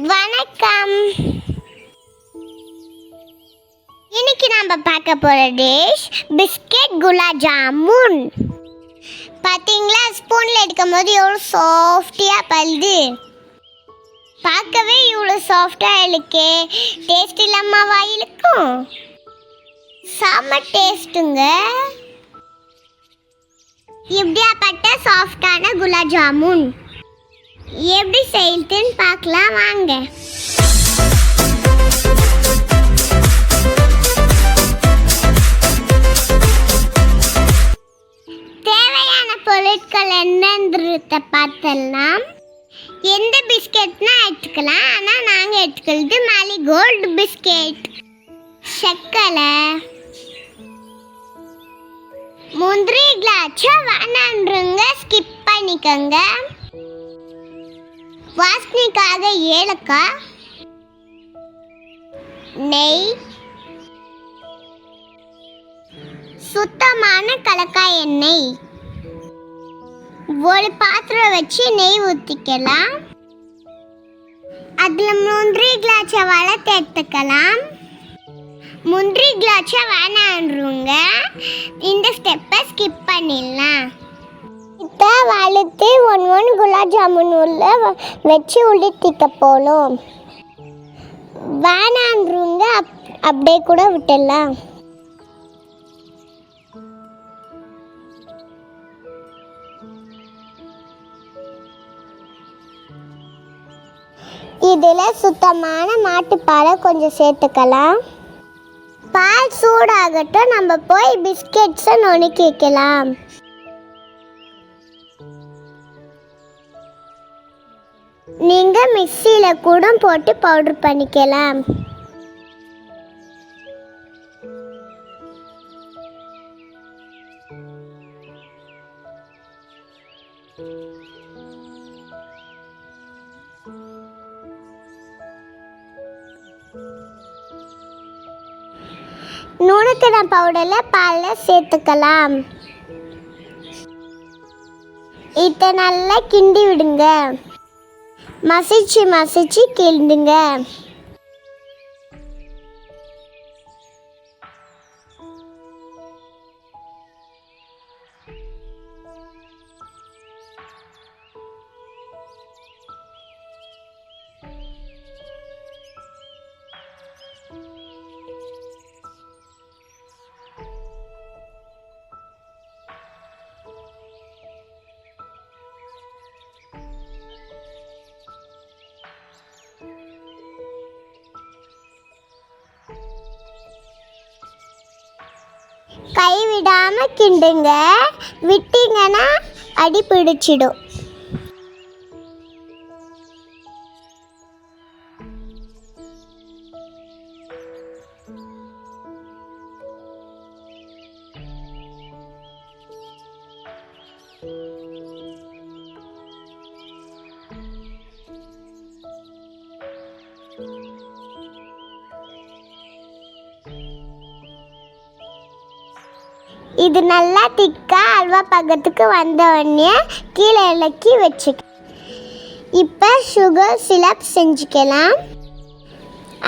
வணக்கம். இன்னைக்கு நம்ம பார்க்க போற டிஷ் பிஸ்கெட் குலாப் ஜாமுன். பாத்தீங்களா, ஸ்பூன்ல எடுக்கும் போது எவ்வளோ சாஃப்டியா பல்லுது. பார்க்கவே இவ்வளோ சாஃப்டா இருக்கு. டேஸ்ட் இல்லாம வாயிலுக்கும் செம்ம டேஸ்ட்டுங்க. இப்படியாப்பட்ட சாஃப்டான குலாப் ஜாமுன் எப்படி செய்யுதுன்னு பார்க்கலாம் வாங்க. தேவையான பொருட்கள் என்னன்றத பார்த்தலாம். எந்த பிஸ்கெட்னா எடுத்துக்கலாம், ஆனால் நாங்கள் எடுத்துக்கிறது மாலிகோல்டு பிஸ்கெட். சக்கரை, முந்திரி கிளாச்சா வேணான்றவங்க ஸ்கிப் பண்ணிக்கோங்க. வாசனைக்காக ஏலக்காய், நெய், சுத்தமான கலக்காய் எண்ணெய். ஒரு பாத்திரம் வச்சு நெய் ஊற்றிக்கலாம். அதில் முந்திரி கிளாச்சை வளர்த்து எடுத்துக்கலாம். முந்திரி கிளாச்சா வேணான்றவங்க இந்த ஸ்டெப்பை ஸ்கிப் பண்ணிடலாம். இப்போ வளர்த்து ஒன்று குலாப் ஜாமுன் உள்ள வச்சு உளுத்திக்க போகணும். வேணான்றவங்க அப்படியே கூட விட்டுடலாம். இதில் சுத்தமான மாட்டுப்பாலை கொஞ்சம் சேர்த்துக்கலாம். பால் சூடாகட்டும், நம்ம போய் பிஸ்கெட்ஸை நுணுக்கி வைக்கலாம். நீங்கள் மிக்சியில் கூட போட்டு பவுடர் பண்ணிக்கலாம். நுணுக்கின பவுடரில் பாலில் சேர்த்துக்கலாம். இதை நல்லா கிண்டி விடுங்க. மசிச்சு கிண்டுங்க. கை விடாமல் கிண்டுங்க. விட்டீங்கன்னா அடி பிடிச்சிடும். இது நல்லா திக்காக அல்வா பக்கத்துக்கு வந்த உடனே கீழே இலக்கி வச்சுக்க. இப்போ சுகர் சிரப் செஞ்சுக்கலாம்.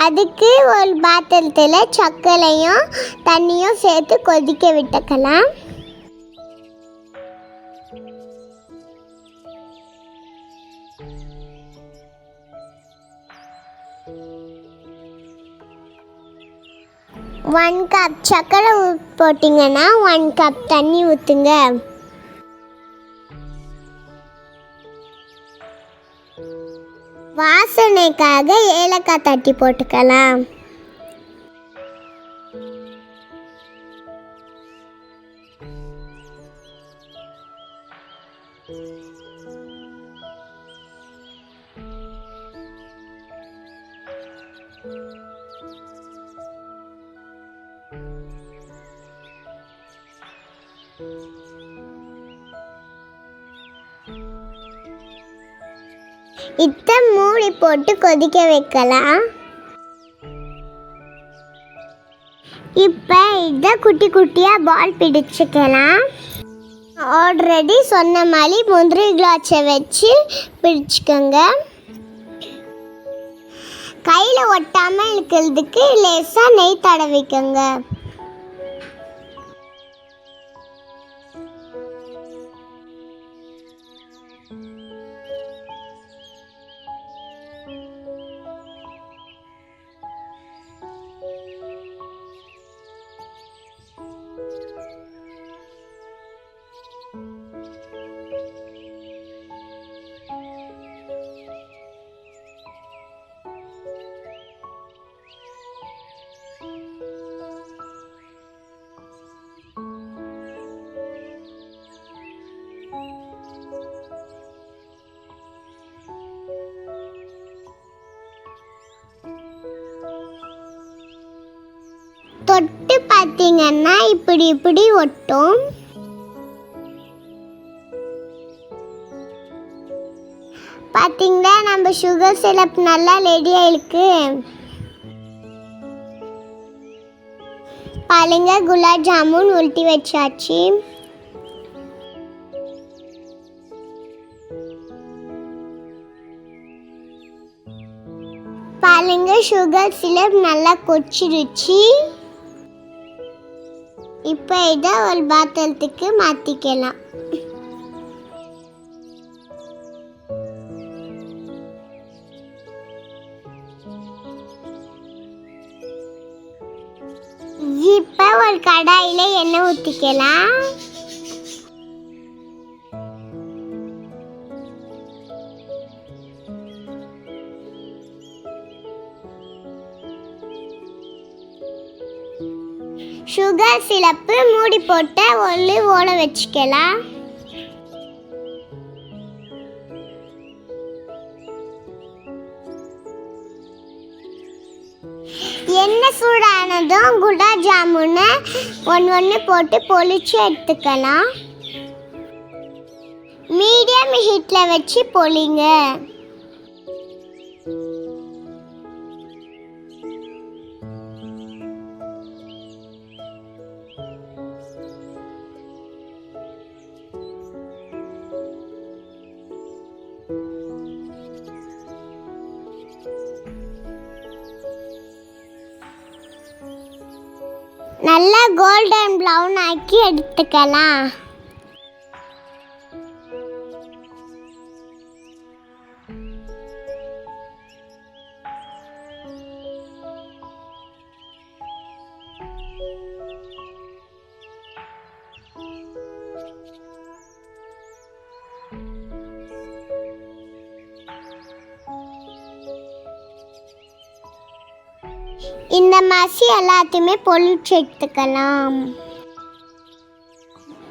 அதுக்கு ஒரு பாத்திரத்தில் சர்க்கரையும் தண்ணியும் சேர்த்து கொதிக்க விட்டுக்கலாம். ஒன் கப் சர்க்கரை போட்டிங்கன்னா 1 கப் தண்ணி ஊற்றுங்க. வாசனைக்காக ஏலக்காய் தட்டி போட்டுக்கலாம். இதை மூடி போட்டு கொதிக்க வைக்கலாம். இப்போ இதை குட்டி குட்டியாக பால் பிடிச்சிக்கலாம். ஆல்ரெடி சொன்ன மாதிரி முந்திரி கிளாஸை வச்சு பிடிச்சிக்கோங்க. கையில் ஒட்டாமல் இருக்கிறதுக்கு லேசாக நெய் தடவிக்கோங்க. தொட்டு பார்த்தீங்கன்னா இப்படி இப்படி ஒட்டும். பார்த்தீங்களா, நம்ம சுகர் சிரப் நல்லா ரெடியாக இருக்கு. பாருங்க, குலாப் ஜாமுன் உருட்டி வச்சாச்சு. பாருங்க, சுகர் சிரப் நல்லா கொச்சிருச்சு. இப்போ இதை ஒரு பாத்திரத்துக்கு மாற்றிக்கலாம். இப்போ ஒரு கடாயில் எண்ணெய் ஊற்றிக்கலாம். சுகர் சிரப்பு மூடி போட்டு ஓட வச்சுக்கலாம். எண்ணெய் சூடானதும் குலாப் ஜாமுனை ஒன்று போட்டு பொரிச்சு எடுத்துக்கலாம். மீடியம் ஹீட்டில் வச்சு பொரிங்க. நல்லா கோல்டன் ப்ரௌன் ஆக்கி எடுத்துக்கலாம். இந்த மாசி எல்லாத்தையுமே பொரிச்சு எடுத்துக்கலாம்.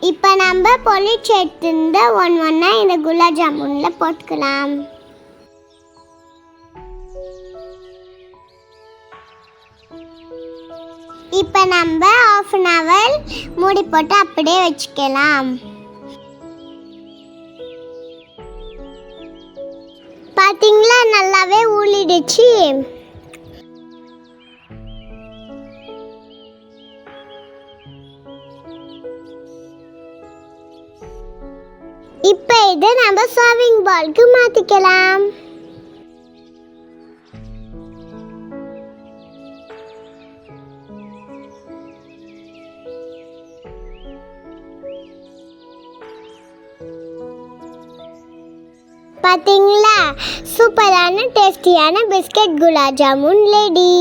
இப்போ நம்ம பொரிச்சு எடுத்துருந்த ஒன்றா இந்த குலாப் ஜாமுனில் போட்டுக்கலாம். இப்போ நம்ம 1/2 hour மூடி போட்டு அப்படியே வச்சுக்கலாம். பார்த்தீங்களா, நல்லாவே ஊறிடுச்சு. இப்போ இதை நம்ம சர்விங் பவுலுக்கு மாற்றிக்கலாம். பார்த்தீங்களா, சூப்பரான டேஸ்டியான பிஸ்கட் குலாப் ஜாமுன் ரெடி.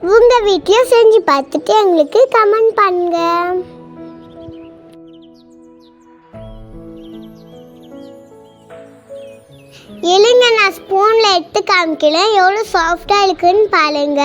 உங்கள் வீட்லையும் செஞ்சு பார்த்துட்டு எங்களுக்கு கமெண்ட் பண்ணுங்க. இல்லைங்க, நான் ஸ்பூனில் எடுத்து காமிக்கிறேன், எவ்வளோ சாஃப்டாக இருக்குன்னு பாருங்க.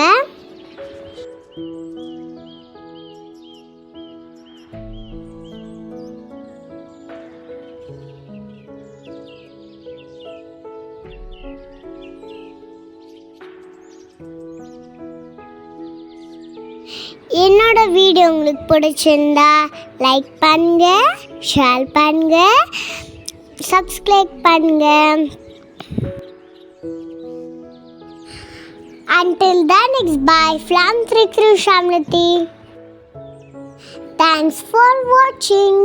என்னோட வீடியோ உங்களுக்கு பிடிச்சிருந்தா லைக் பண்ணுங்க, ஷேர் பண்ணுங்க, சப்ஸ்கிரைப் பண்ணுங்க. Until then, it's bye from Sri Shamlati. Thanks for watching.